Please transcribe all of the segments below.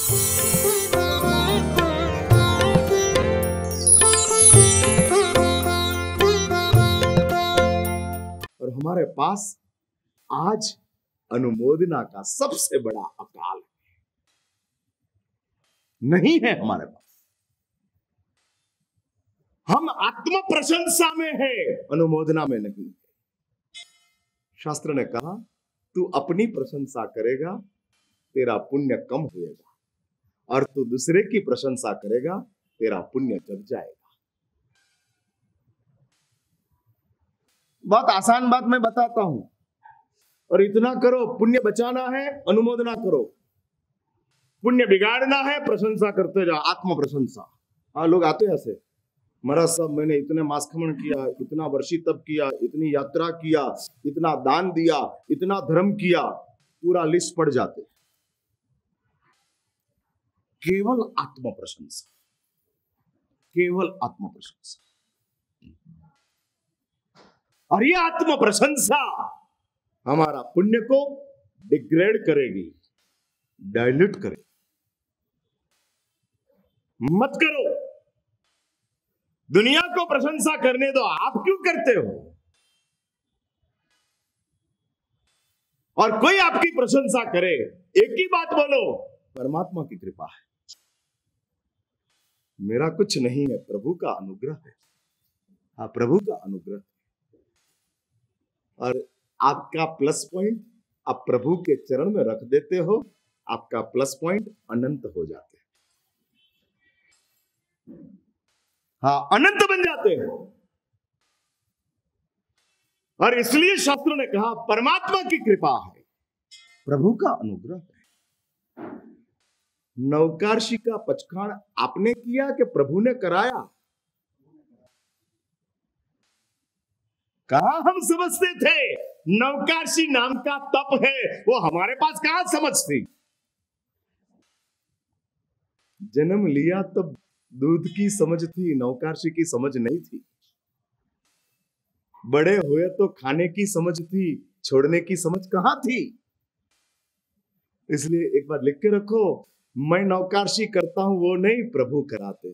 और हमारे पास आज अनुमोदना का सबसे बड़ा अकाल नहीं है हमारे पास। हम आत्म प्रशंसा में है, अनुमोदना में नहीं। शास्त्र ने कहा तू अपनी प्रशंसा करेगा तेरा पुण्य कम होएगा, और तू दूसरे की प्रशंसा करेगा तेरा पुण्य जग जाएगा। बहुत आसान बात मैं बताता हूं, और इतना करो, पुण्य बचाना है अनुमोदना करो, पुण्य बिगाड़ना है प्रशंसा करते जाओ, आत्म प्रशंसा। हाँ, लोग आते हैं ऐसे, महाराज साहब मैंने इतने मासखमन किया, इतना वर्षी तप किया, इतनी यात्रा किया, इतना दान दिया, इतना धर्म किया, पूरा लिस्ट पड़ जाते। केवल आत्म प्रशंसा, केवल आत्म प्रशंसा। और ये आत्म प्रशंसा हमारा पुण्य को डिग्रेड करेगी, डाइल्यूट करेगी। मत करो, दुनिया को प्रशंसा करने दो, आप क्यों करते हो? और कोई आपकी प्रशंसा करे, एक ही बात बोलो, परमात्मा की कृपा है, मेरा कुछ नहीं है, प्रभु का अनुग्रह है। हाँ, प्रभु का अनुग्रह। और आपका प्लस पॉइंट आप प्रभु के चरण में रख देते हो, आपका प्लस पॉइंट अनंत हो जाते हैं। हाँ, अनंत बन जाते हैं। और इसलिए शास्त्रों ने कहा परमात्मा की कृपा है, प्रभु का अनुग्रह है। नवकार्षी का पचखाण आपने किया कि प्रभु ने कराया? कहा हम समझते थे नवकार्षी नाम का तप है, वो हमारे पास कहां समझ थी। जन्म लिया तब दूध की समझ थी, नवकार्षी की समझ नहीं थी। बड़े हुए तो खाने की समझ थी, छोड़ने की समझ कहां थी। इसलिए एक बार लिख के रखो, मैं नवकार्षी करता हूं वो नहीं, प्रभु कराते।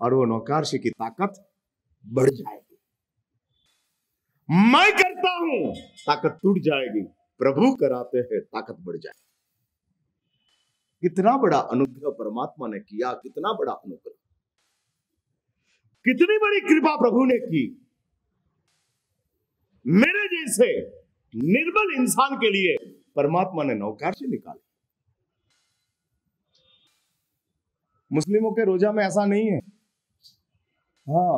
और वो नवकार्षी की ताकत बढ़ जाएगी। मैं करता हूं ताकत टूट जाएगी, प्रभु कराते हैं ताकत बढ़ जाएगी। कितना बड़ा अनुग्रह परमात्मा ने किया, कितना बड़ा अनुग्रह, कितनी बड़ी कृपा प्रभु ने की। मेरे जैसे निर्बल इंसान के लिए परमात्मा ने नवकार्षी निकाले। मुस्लिमों के रोजा में ऐसा नहीं है। हाँ,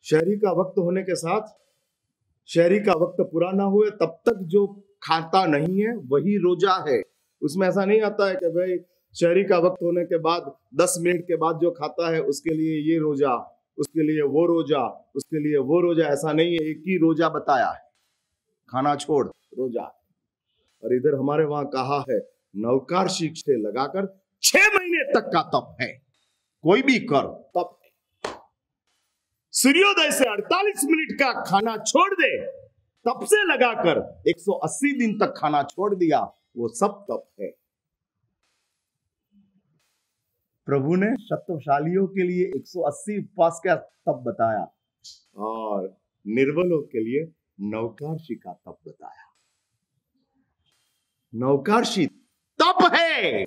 शहरी का वक्त होने के साथ, शहरी का वक्त पूरा ना हुए तब तक जो खाता नहीं है वही रोजा है। उसमें ऐसा नहीं आता है कि भाई शहरी का वक्त होने के बाद 10 मिनट के बाद जो खाता है उसके लिए ये रोजा, उसके लिए वो रोजा, उसके लिए वो रोजा। ऐसा नहीं है, एक ही रोजा बताया है, खाना छोड़ रोजा। और इधर हमारे वहां कहा है नवकार्षी से लगाकर 6 महीने तक का तप है, कोई भी कर तप है। सूर्योदय से 48 मिनट का खाना छोड़ दे, तब से लगाकर 180 दिन तक खाना छोड़ दिया, वो सब तप है। प्रभु ने शक्तिशालियों के लिए 180 उपवास का तप बताया, और निर्बलों के लिए नवकार्षी का तप बताया। नवकार्षी तप है,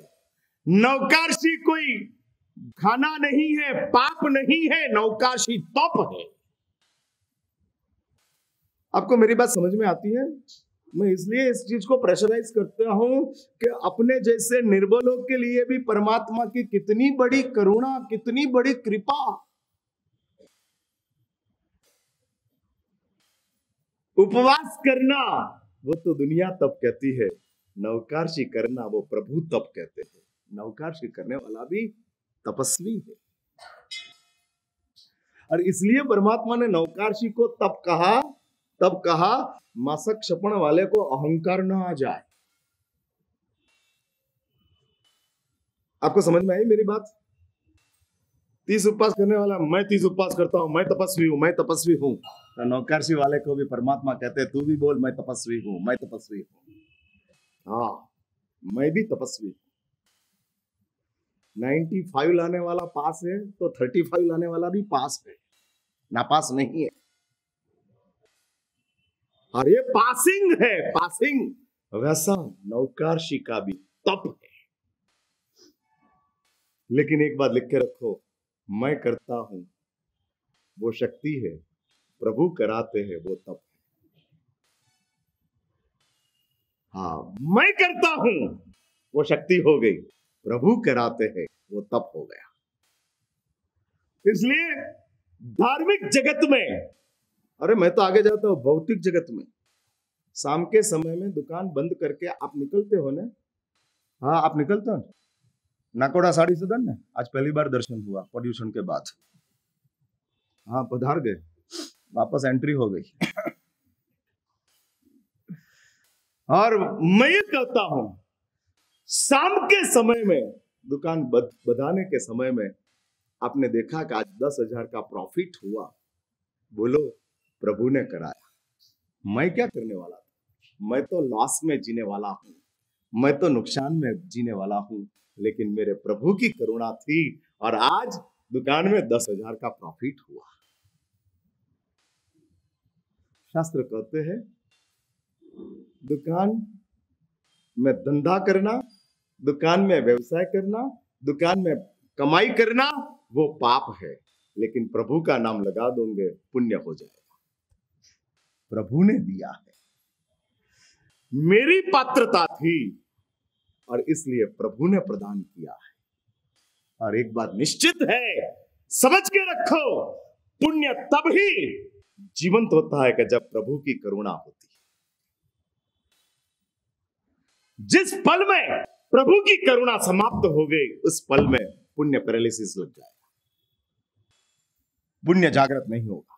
नवकार्षी कोई खाना नहीं है, पाप नहीं है, नवकार्षी तप है। आपको मेरी बात समझ में आती है? मैं इसलिए इस चीज को प्रेशराइज करता हूं कि अपने जैसे निर्बलों के लिए भी परमात्मा की कितनी बड़ी करुणा, कितनी बड़ी कृपा। उपवास करना वो तो दुनिया तप कहती है, नवकार्षी करना वो प्रभु तप कहते हैं। नवकार्षी करने वाला भी तपस्वी है। और इसलिए परमात्मा ने नवकार्षी को तब कहा मासक क्षपण वाले को अहंकार ना आ जाए। आपको समझ में आई मेरी बात? 30 उपवास करने वाला, मैं 30 उपवास करता हूं, मैं तपस्वी हूं, मैं तपस्वी हूं। तो नवकार्षी वाले को भी परमात्मा कहते हैं तू भी बोल मैं तपस्वी हूं, मैं तपस्वी हूं। हाँ, मैं भी तपस्वी। 95 लाने वाला पास है तो 35 लाने वाला भी पास है, नापास नहीं है। और ये पासिंग है, पासिंग। वैसा नौकरशी का भी तप है। लेकिन एक बात लिख के रखो, मैं करता हूं वो शक्ति है, प्रभु कराते हैं वो तप है। हाँ, मैं करता हूं वो शक्ति हो गई, प्रभु कराते हैं वो तप हो गया। इसलिए धार्मिक जगत में, अरे मैं तो आगे जाता हूं भौतिक जगत में, शाम के समय में दुकान बंद करके आप निकलते हो ना। हाँ, आप निकलते हो। नाकोड़ा साड़ी सदन ने आज पहली बार दर्शन हुआ पॉल्यूशन के बाद। हाँ, पधार गए, वापस एंट्री हो गई। और मैं ये कहता हूं, शाम के समय में दुकान बंधाने के समय में आपने देखा कि आज 10,000 का प्रॉफिट हुआ, बोलो प्रभु ने कराया। मैं क्या करने वाला था? मैं तो लॉस में जीने वाला हूं, मैं तो नुकसान में जीने वाला हूं, लेकिन मेरे प्रभु की करुणा थी और आज दुकान में 10,000 का प्रॉफिट हुआ। शास्त्र कहते हैं दुकान में धंधा करना, दुकान में व्यवसाय करना, दुकान में कमाई करना वो पाप है, लेकिन प्रभु का नाम लगा दोगे पुण्य हो जाएगा। प्रभु ने दिया है, मेरी पात्रता थी और इसलिए प्रभु ने प्रदान किया है। और एक बात निश्चित है, समझ के रखो, पुण्य तब ही जीवंत होता है कि जब प्रभु की करुणा होती है। जिस पल में प्रभु की करुणा समाप्त हो गई, उस पल में पुण्य पैरालिसिस लग जाएगा, पुण्य जागृत नहीं होगा।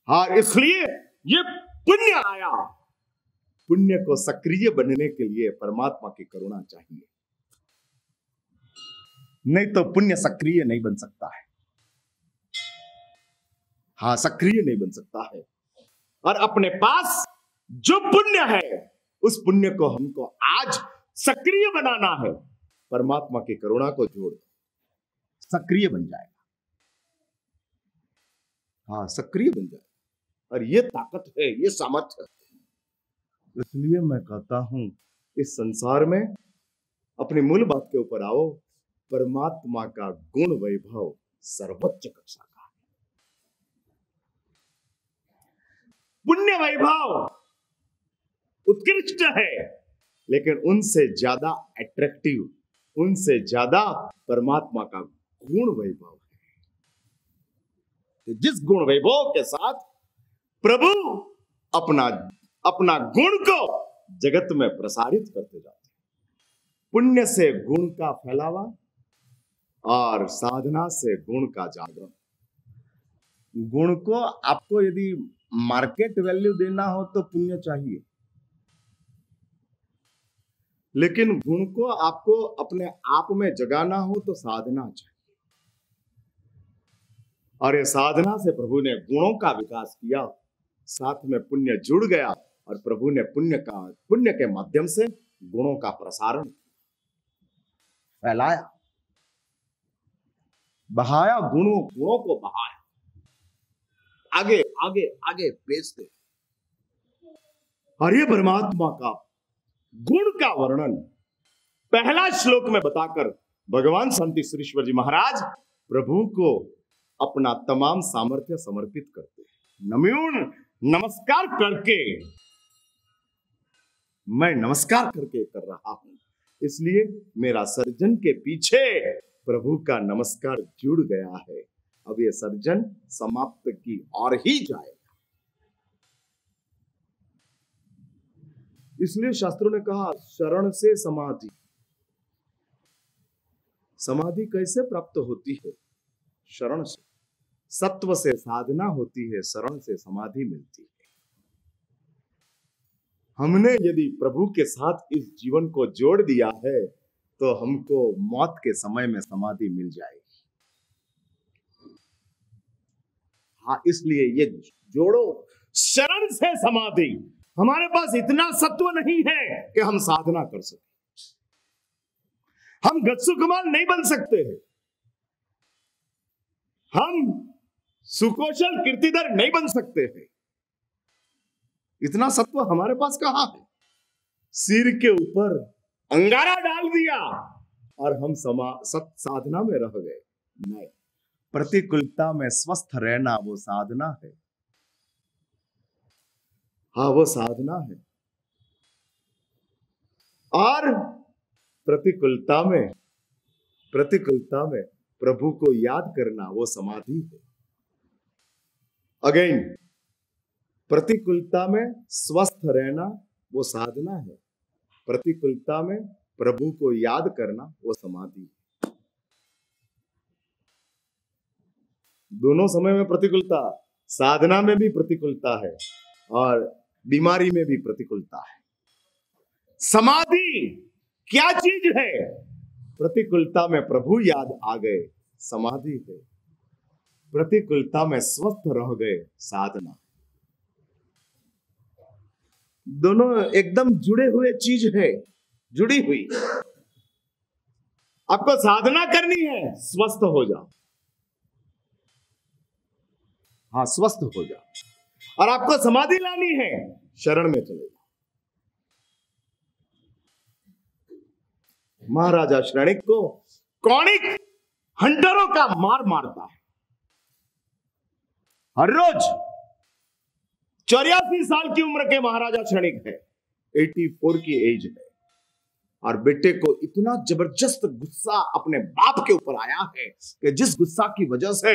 हाँ, इसलिए ये पुण्य आया। पुण्य को सक्रिय बनने के लिए परमात्मा की करुणा चाहिए, नहीं तो पुण्य सक्रिय नहीं बन सकता है। हाँ, सक्रिय नहीं बन सकता है। और अपने पास जो पुण्य है, उस पुण्य को हमको आज सक्रिय बनाना है। परमात्मा की करुणा को जोड़ दो, सक्रिय बन जाएगा। हाँ, सक्रिय बन जाएगा। और ये ताकत है, ये सामर्थ्य है। इसलिए मैं कहता हूं, इस संसार में अपनी मूल बात के ऊपर आओ। परमात्मा का गुण वैभव सर्वोच्च कक्षा का है। पुण्य वैभव उत्कृष्ट है, लेकिन उनसे ज्यादा अट्रैक्टिव, उनसे ज्यादा परमात्मा का गुण वैभव है। जिस गुण वैभव के साथ प्रभु अपना गुण को जगत में प्रसारित करते जाते हैं। पुण्य से गुण का फैलावा और साधना से गुण का जागरण। गुण को आपको यदि मार्केट वैल्यू देना हो तो पुण्य चाहिए, लेकिन गुण को आपको अपने आप में जगाना हो तो साधना चाहिए। और ये साधना से प्रभु ने गुणों का विकास किया, साथ में पुण्य जुड़ गया और प्रभु ने पुण्य के माध्यम से गुणों का प्रसारण फैलाया, बहाया, गुणों को बहाया, आगे आगे आगे भेजते। और ये परमात्मा का गुण का वर्णन पहला श्लोक में बताकर भगवान शांति सुरेश्वर जी महाराज प्रभु को अपना तमाम सामर्थ्य समर्पित करते हैं। नमयून नमस्कार करके, मैं नमस्कार करके कर रहा हूं, इसलिए मेरा सर्जन के पीछे प्रभु का नमस्कार जुड़ गया है। अब ये सर्जन समाप्त की ओर ही जाएगा। इसलिए शास्त्रों ने कहा, शरण से समाधि। समाधि कैसे प्राप्त होती है? शरण से। सत्व से साधना होती है, शरण से समाधि मिलती है। हमने यदि प्रभु के साथ इस जीवन को जोड़ दिया है तो हमको मौत के समय में समाधि मिल जाएगी। हाँ, इसलिए ये जोड़ो, शरण से समाधि। हमारे पास इतना सत्व नहीं है कि हम साधना कर सकें। हम गत्सु कमाल नहीं बन सकते हैं, हम सुकौशल कीर्तिधर नहीं बन सकते हैं। इतना सत्व हमारे पास कहां है? सिर के ऊपर अंगारा डाल दिया और हम साधना में रह गए। नहीं, प्रतिकूलता में स्वस्थ रहना वो साधना है। हाँ, वो साधना है। और प्रतिकूलता में प्रभु को याद करना वो समाधि है। अगेन, प्रतिकूलता में स्वस्थ रहना वो साधना है, प्रतिकूलता में प्रभु को याद करना वो समाधि है। दोनों समय में प्रतिकूलता, साधना में भी प्रतिकूलता है और बीमारी में भी प्रतिकूलता है। समाधि क्या चीज है? प्रतिकूलता में प्रभु याद आ गए, समाधि है। प्रतिकूलता में स्वस्थ रह गए, साधना। दोनों एकदम जुड़े हुए चीज है, जुड़ी हुई। आपको साधना करनी है, स्वस्थ हो जाओ। हाँ, स्वस्थ हो जाओ। और आपको समाधि लानी है, शरण में चले जाओ। महाराजा श्रेणिक को कौणिक हंटरों का मार मारता है। हर रोज 84 साल की उम्र के महाराजा श्रेणिक है, 84 की एज है, और बेटे को इतना जबरदस्त गुस्सा अपने बाप के ऊपर आया है कि जिस गुस्सा की वजह से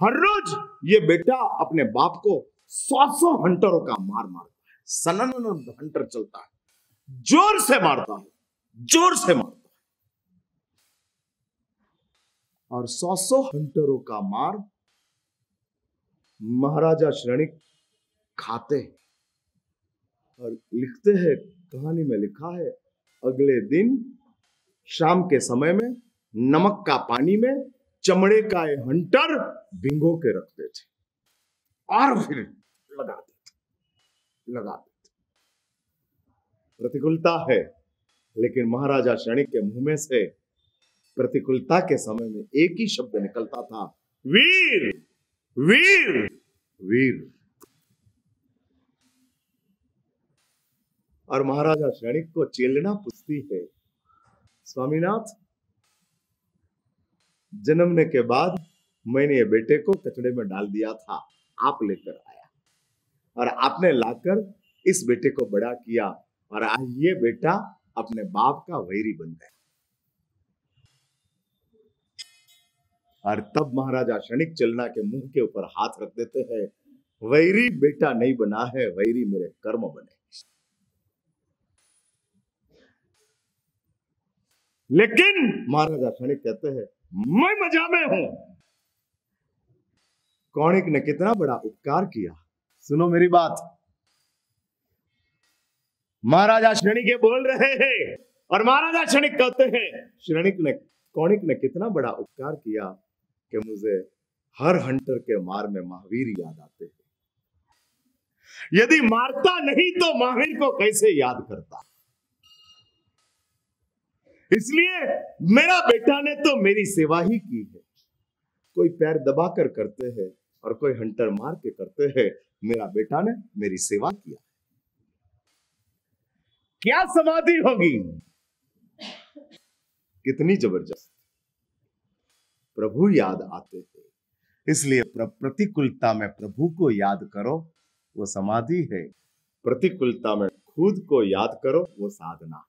हर रोज ये बेटा अपने बाप को 100 हंटरों का मार मारता है। सनन हंटर चलता है, जोर से मारता है, जोर से मारता है। और 100 हंटरों का मार महाराजा श्रेणिक खाते हैं। और लिखते हैं, कहानी में लिखा है, अगले दिन शाम के समय में नमक का पानी में चमड़े का ये हंटर भिंगो के रखते थे और फिर लगा देते। प्रतिकूलता है, लेकिन महाराजा श्रेणिक के मुंह में से प्रतिकूलता के समय में एक ही शब्द निकलता था, वीर वीर वीर। और महाराजा श्रेणिक को चेलना पूछती है, स्वामीनाथ, जन्मने के बाद मैंने ये बेटे को कचड़े में डाल दिया था, आप लेकर आया और आपने लाकर इस बेटे को बड़ा किया और आज ये बेटा अपने बाप का वैरी बन गया। और तब महाराजा श्रेणिक चेलना के मुंह के ऊपर हाथ रख देते हैं, वैरी बेटा नहीं बना है, वैरी मेरे कर्म बने। लेकिन महाराजा श्रेणिक कहते हैं, मैं मजा में हूं। कौणिक ने कितना बड़ा उपकार किया, सुनो मेरी बात। महाराजा श्रेणिक बोल रहे हैं और महाराजा श्रेणिक कहते हैं, कौणिक ने कितना बड़ा उपकार किया कि मुझे हर हंटर के मार में महावीर याद आते हैं। यदि मारता नहीं तो महावीर को कैसे याद करता? इसलिए मेरा बेटा ने तो मेरी सेवा ही की है। कोई पैर दबाकर करते हैं और कोई हंटर मार के करते हैं, मेरा बेटा ने मेरी सेवा किया। क्या समाधि होगी, कितनी जबरदस्त। प्रभु याद आते हैं, इसलिए प्रतिकूलता में प्रभु को याद करो, वो समाधि है। प्रतिकूलता में खुद को याद करो, वो साधना है।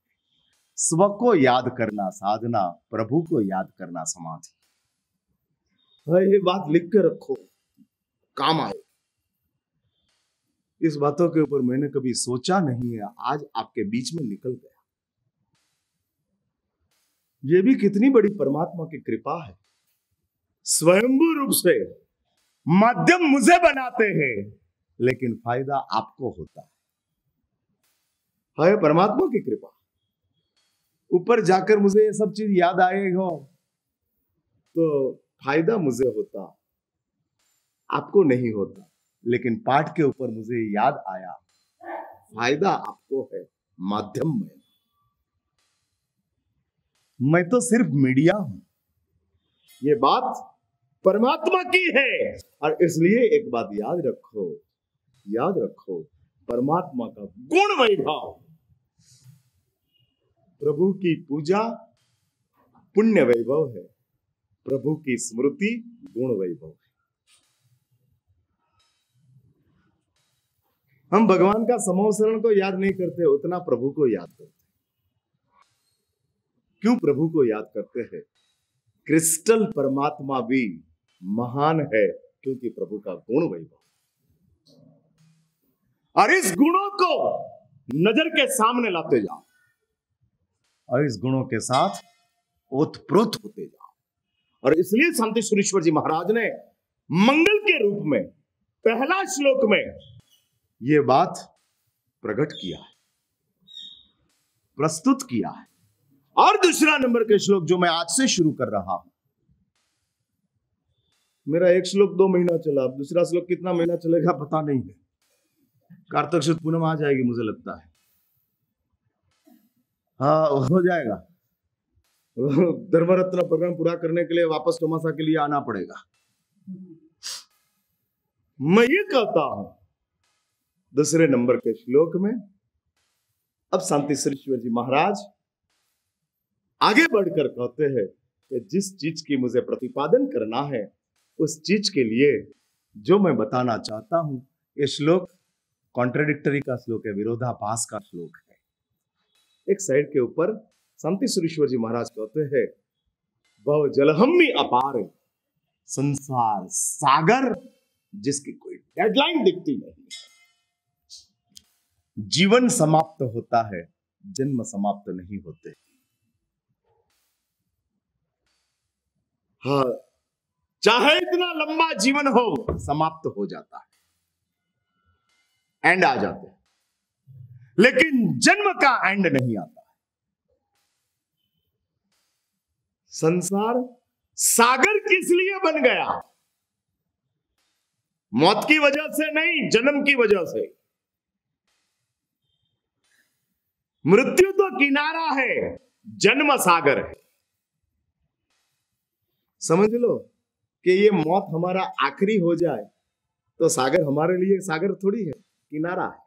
स्व को याद करना साधना, प्रभु को याद करना समाधि। ये बात लिख के रखो, काम आए। इस बातों के ऊपर मैंने कभी सोचा नहीं है, आज आपके बीच में निकल गया। ये भी कितनी बड़ी परमात्मा की कृपा है। स्वयंभू रूप से माध्यम मुझे बनाते हैं, लेकिन फायदा आपको होता है परमात्मा की कृपा। ऊपर जाकर मुझे ये सब चीज याद आएगा तो फायदा मुझे होता, आपको नहीं होता। लेकिन पाठ के ऊपर मुझे याद आया, फायदा आपको है माध्यम में। मैं तो सिर्फ मीडिया हूं, ये बात परमात्मा की है। और इसलिए एक बात याद रखो, परमात्मा का गुण वैभव, प्रभु की पूजा पुण्य वैभव है, प्रभु की स्मृति गुण वैभव है। हम भगवान का समोसरण को याद नहीं करते, उतना प्रभु को याद करते। क्यों प्रभु को याद करते हैं? क्रिस्टल परमात्मा भी महान है क्योंकि प्रभु का गुण वैभव। और इस गुणों को नजर के सामने लाते जाओ और इस गुणों के साथ ओतप्रोत होते जाओ। और इसलिए शांतिश्वरेश्वर जी महाराज ने मंगल के रूप में पहला श्लोक में यह बात प्रकट किया है, प्रस्तुत किया है। और दूसरा नंबर के श्लोक जो मैं आज से शुरू कर रहा हूं, मेरा एक श्लोक 2 महीना चला, अब दूसरा श्लोक कितना महीना चलेगा पता नहीं है। कार्तिक शुद्ध पूनम आ जाएगी मुझे लगता है, हाँ हो जाएगा। धर्मरत्न प्रोग्राम पूरा करने के लिए वापस चौमासा के लिए आना पड़ेगा। मैं ये कहता हूं दूसरे नंबर के श्लोक में, अब शांतिश्वरेश्वर जी महाराज आगे बढ़कर कहते हैं कि जिस चीज की मुझे प्रतिपादन करना है उस चीज के लिए जो मैं बताना चाहता हूं, ये श्लोक कॉन्ट्रडिक्टरी का श्लोक है, विरोधाभास का श्लोक है। एक साइड के ऊपर शांतिश्वरेश्वर जी महाराज कहते हैं, भव जलहम्मी अपार, संसार सागर जिसकी कोई डेडलाइन दिखती नहीं। जीवन समाप्त होता है, जन्म समाप्त नहीं होते। हाँ, चाहे इतना लंबा जीवन हो, समाप्त हो जाता है, एंड आ जाते हैं, लेकिन जन्म का एंड नहीं आता। संसार सागर किस लिए बन गया? मौत की वजह से नहीं, जन्म की वजह से। मृत्यु तो किनारा है, जन्म सागर है। समझ लो कि ये मौत हमारा आखिरी हो जाए तो सागर हमारे लिए सागर थोड़ी है, किनारा है।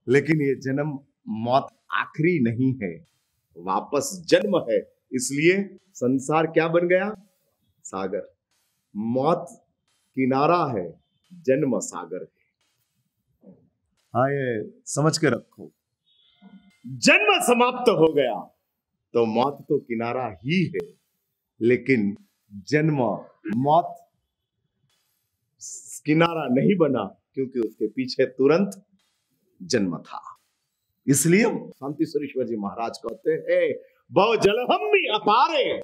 लेकिन ये जन्म मौत आखिरी नहीं है, वापस जन्म है। इसलिए संसार क्या बन गया? सागर। मौत किनारा है, जन्म सागर है। हाँ, ये समझ के रखो। जन्म समाप्त हो गया तो मौत तो किनारा ही है, लेकिन जन्म मौत किनारा नहीं बना क्योंकि उसके पीछे तुरंत जन्म था। इसलिए शांतिश्वरेश्वर जी महाराज कहते हैं, भव जलहम्मी अपारे,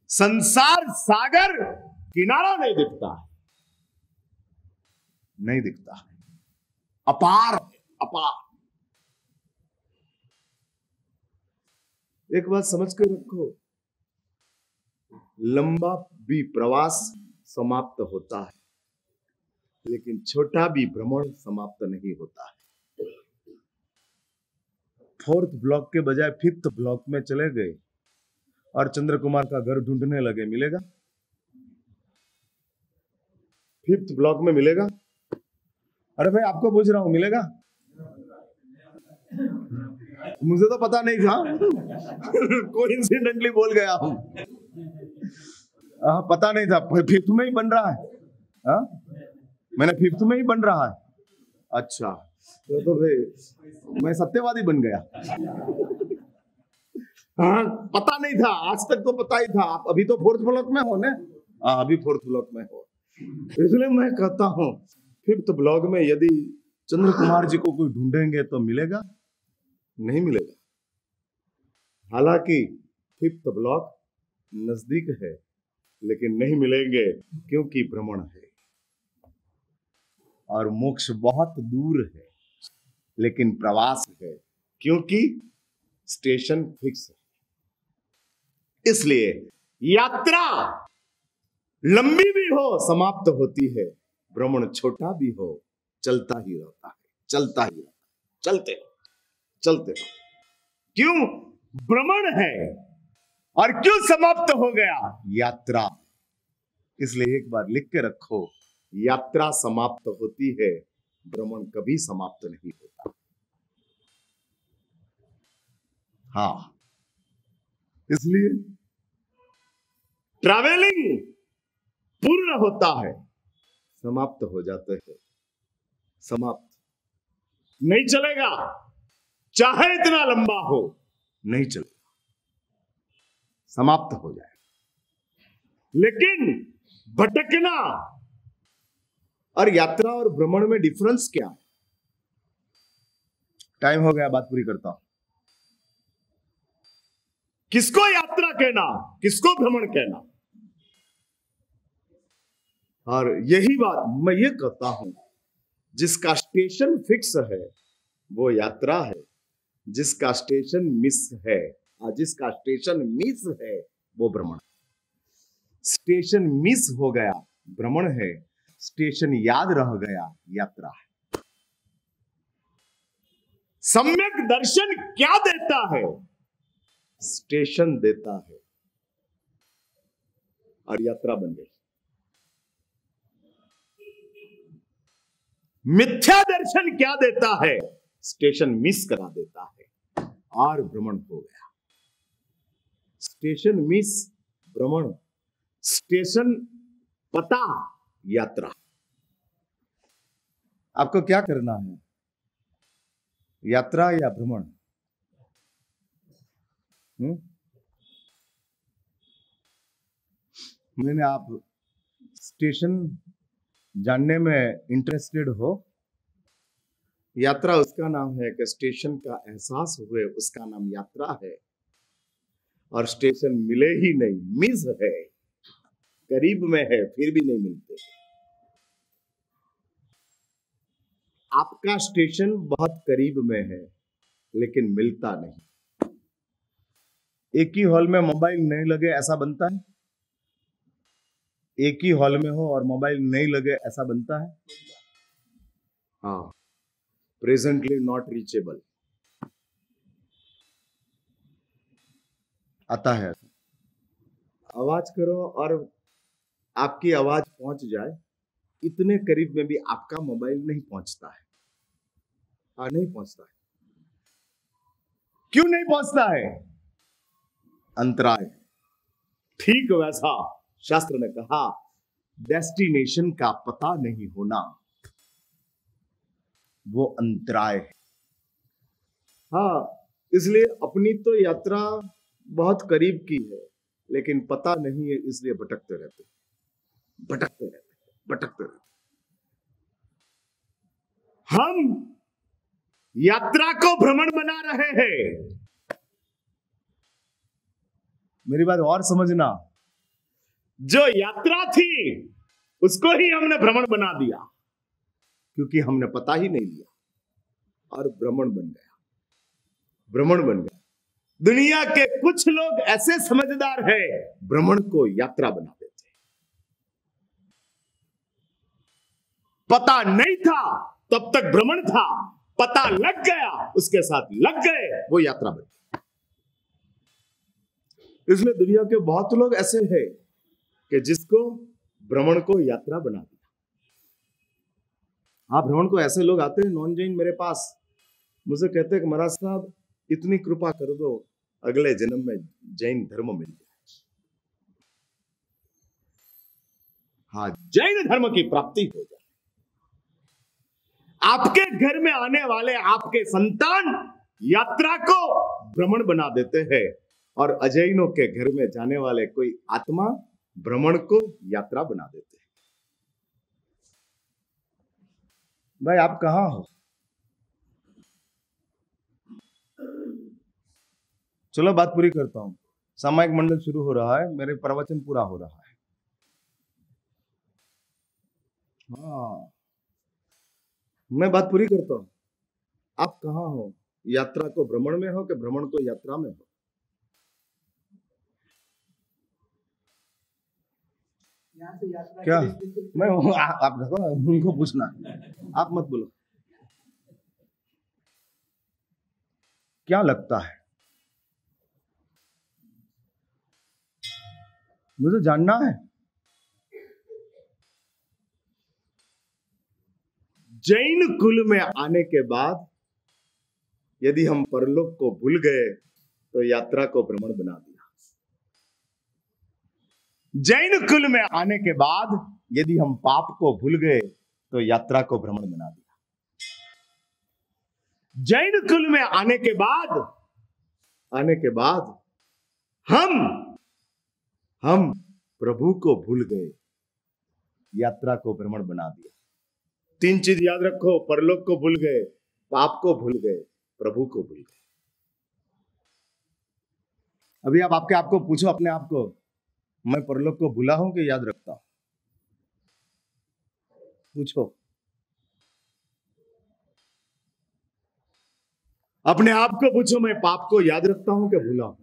संसार सागर किनारा नहीं दिखता है, नहीं दिखता है, अपार है, अपार। एक बात समझ कर रखो, लंबा भी प्रवास समाप्त होता है, लेकिन छोटा भी भ्रमण समाप्त नहीं होता है। 4th ब्लॉक के बजाय 5th ब्लॉक में चले गए और चंद्र कुमार का घर ढूंढने लगे, मिलेगा? 5th ब्लॉक में मिलेगा? अरे भाई आपको पूछ रहा हूं, मिलेगा? मुझे तो पता नहीं था, कोइंसिडेंटली बोल गया हूं। पता नहीं था, 5th में ही बन रहा है। मैंने 5th में ही बन रहा है। अच्छा, तो भाई मैं सत्यवादी बन गया। हाँ, पता नहीं था, आज तक तो पता ही था। आप अभी तो 4th ब्लॉक में हो ना? अभी 4th ब्लॉक में हो। इसलिए मैं कहता हूं 5th ब्लॉक में यदि चंद्र कुमार जी को कोई ढूंढेंगे तो मिलेगा? नहीं मिलेगा। हालांकि 5th ब्लॉक नजदीक है, लेकिन नहीं मिलेंगे क्योंकि भ्रमण है। और मोक्ष बहुत दूर है, लेकिन प्रवास है क्योंकि स्टेशन फिक्स है। इसलिए यात्रा लंबी भी हो समाप्त होती है, भ्रमण छोटा भी हो चलता ही रहता है, चलता ही रहता है। चलते रहो, चलते रहो। क्यों? भ्रमण है। और क्यों समाप्त हो गया? यात्रा। इसलिए एक बार लिख के रखो, यात्रा समाप्त होती है, भ्रमण कभी समाप्त नहीं होता। हाँ, इसलिए ट्रैवलिंग पूर्ण होता है, समाप्त हो जाते हैं। समाप्त नहीं चलेगा, चाहे इतना लंबा हो, नहीं चलेगा, समाप्त हो जाए। लेकिन भटकना और यात्रा और भ्रमण में डिफरेंस क्या है? टाइम हो गया, बात पूरी करता हूं। किसको यात्रा कहना, किसको भ्रमण कहना? और यही बात मैं ये कहता हूं, जिसका स्टेशन फिक्स है वो यात्रा है, जिसका स्टेशन मिस है और जिसका स्टेशन मिस है वो भ्रमण। स्टेशन मिस हो गया भ्रमण है, स्टेशन याद रह गया यात्रा है। सम्यक दर्शन क्या देता है? स्टेशन देता है, और यात्रा बन गई। मिथ्या दर्शन क्या देता है? स्टेशन मिस करा देता है और भ्रमण हो गया। स्टेशन मिस, भ्रमण। स्टेशन पता, यात्रा। आपको क्या करना है, यात्रा या भ्रमण? मैंने आप स्टेशन जानने में इंटरेस्टेड हो? यात्रा उसका नाम है कि स्टेशन का एहसास हुए, उसका नाम यात्रा है। और स्टेशन मिले ही नहीं, मिस है, करीब में है फिर भी नहीं मिलते। आपका स्टेशन बहुत करीब में है लेकिन मिलता नहीं। एक ही हॉल में मोबाइल नहीं लगे ऐसा बनता है? एक ही हॉल में हो और मोबाइल नहीं लगे ऐसा बनता है? हाँ, प्रेजेंटली नॉट रीचेबल आता है। आवाज करो और आपकी आवाज पहुंच जाए, इतने करीब में भी आपका मोबाइल नहीं पहुंचता है। हाँ, नहीं पहुंचता है। क्यों नहीं पहुंचता है? अंतराय। ठीक वैसा शास्त्र ने कहा, डेस्टिनेशन का पता नहीं होना वो अंतराय है। हाँ, इसलिए अपनी तो यात्रा बहुत करीब की है लेकिन पता नहीं है, इसलिए भटकते रहते, भटकते रहते, भटकते रहते। हम यात्रा को भ्रमण बना रहे हैं। मेरी बात और समझना, जो यात्रा थी उसको ही हमने भ्रमण बना दिया क्योंकि हमने पता ही नहीं लिया और भ्रमण बन गया, भ्रमण बन गया। दुनिया के कुछ लोग ऐसे समझदार हैं, भ्रमण को यात्रा बना देते। पता नहीं था तब तक भ्रमण था, पता लग गया उसके साथ लग गए, वो यात्रा बन गई। इसलिए दुनिया के बहुत लोग ऐसे हैं कि जिसको भ्रमण को यात्रा बना दिया। हाँ, भ्रमण को ऐसे लोग आते हैं नॉन जैन मेरे पास, मुझे कहते हैं कि महाराज साहब इतनी कृपा कर दो, अगले जन्म में जैन धर्म मिल जाए। हाँ, जैन धर्म की प्राप्ति हो जाए। आपके घर में आने वाले आपके संतान यात्रा को भ्रमण बना देते हैं और अजैनों के घर में जाने वाले कोई आत्मा भ्रमण को यात्रा बना देते हैं। भाई आप कहां हो? चलो बात पूरी करता हूं। सामायिक मंडल शुरू हो रहा है, मेरे प्रवचन पूरा हो रहा है। हाँ, मैं बात पूरी करता हूं। आप कहां हो? यात्रा को भ्रमण में हो कि भ्रमण को यात्रा में हो? क्या मैं आप देखो, उनको पूछना, आप मत बोलो। क्या लगता है? मुझे जानना है। जैन कुल में आने के बाद यदि हम परलोक को भूल गए तो यात्रा को भ्रमण बना दिया। जैन कुल में आने के बाद यदि हम पाप को भूल गए तो यात्रा को भ्रमण बना दिया। जैन कुल में आने के बाद हम प्रभु को भूल गए, यात्रा को भ्रमण बना दिया। 3 चीज याद रखो, परलोक को भूल गए, पाप को भूल गए, प्रभु को भूल गए। अभी आप आपके आप को पूछो, अपने आप को, मैं परलोक को भूला हूं कि याद रखता हूं? पूछो अपने आप को, पूछो मैं पाप को याद रखता हूं कि भूला हूं?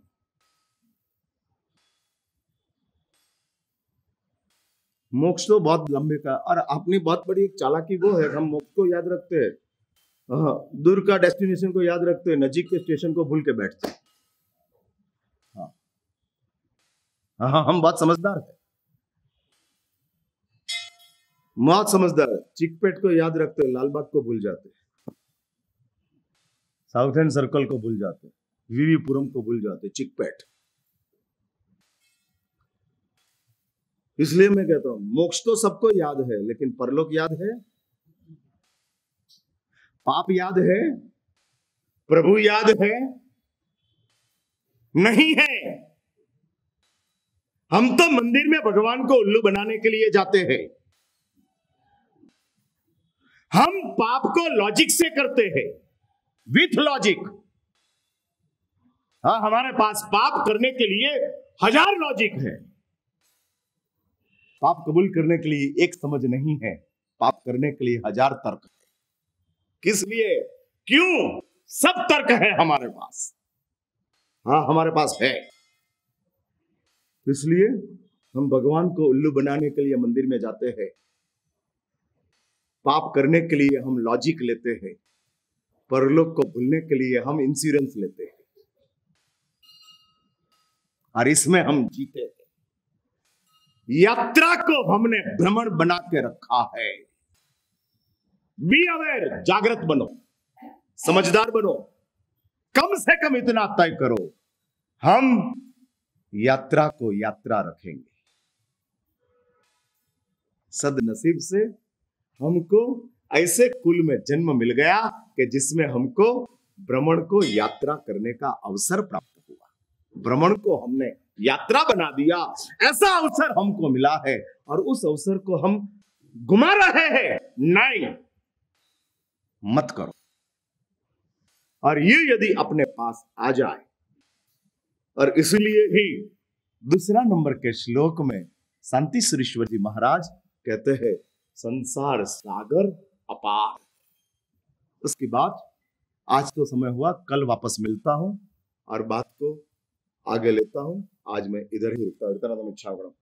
मोक्ष तो बहुत लंबे का, और अपनी बहुत बड़ी एक चालाकी वो है, हम मोक्ष को याद रखते हैं, दूर का डेस्टिनेशन को याद रखते हैं, नजीक के स्टेशन को भूल के बैठते हैं। हाँ, हम बहुत समझदार है, बहुत समझदार है। चिकपेट को याद रखते हैं, लालबाग को भूल जाते हैं, साउथ एंड सर्कल को भूल जाते हैं, वीवीपुरम को भूल जाते हैं, चिकपेट। इसलिए मैं कहता हूं मोक्ष तो सबको याद है, लेकिन परलोक याद है? पाप याद है? प्रभु याद है? नहीं है। हम तो मंदिर में भगवान को उल्लू बनाने के लिए जाते हैं। हम पाप को लॉजिक से करते हैं, विथ लॉजिक। हाँ, हमारे पास पाप करने के लिए 1000 लॉजिक है। पाप कबूल करने के लिए एक समझ नहीं है, पाप करने के लिए 1000 तर्क है। किस लिए? क्यों? सब तर्क है हमारे पास। हाँ, हमारे पास है। इसलिए हम भगवान को उल्लू बनाने के लिए मंदिर में जाते हैं, पाप करने के लिए हम लॉजिक लेते हैं, परलोक को भूलने के लिए हम इंश्योरेंस लेते हैं, और इसमें हम जीते हैं। यात्रा को हमने भ्रमण बना के रखा है। बी अवेयर, जागृत बनो, समझदार बनो। कम से कम इतना तय करो, हम यात्रा को यात्रा रखेंगे। सदनसीब से हमको ऐसे कुल में जन्म मिल गया कि जिसमें हमको भ्रमण को यात्रा करने का अवसर प्राप्त हुआ। भ्रमण को हमने यात्रा बना दिया, ऐसा अवसर हमको मिला है, और उस अवसर को हम गुमा रहे हैं। नहीं, मत करो। और ये यदि अपने पास आ जाए, और इसलिए ही दूसरा नंबर के श्लोक में शांति सुरेश्वर जी महाराज कहते हैं, संसार सागर अपार। उसकी बात आज तो समय हुआ, कल वापस मिलता हूं और बात को आगे लेता हूं। आज मैं इधर ही रुकता हूं। इतना तो मैं इच्छा करूं।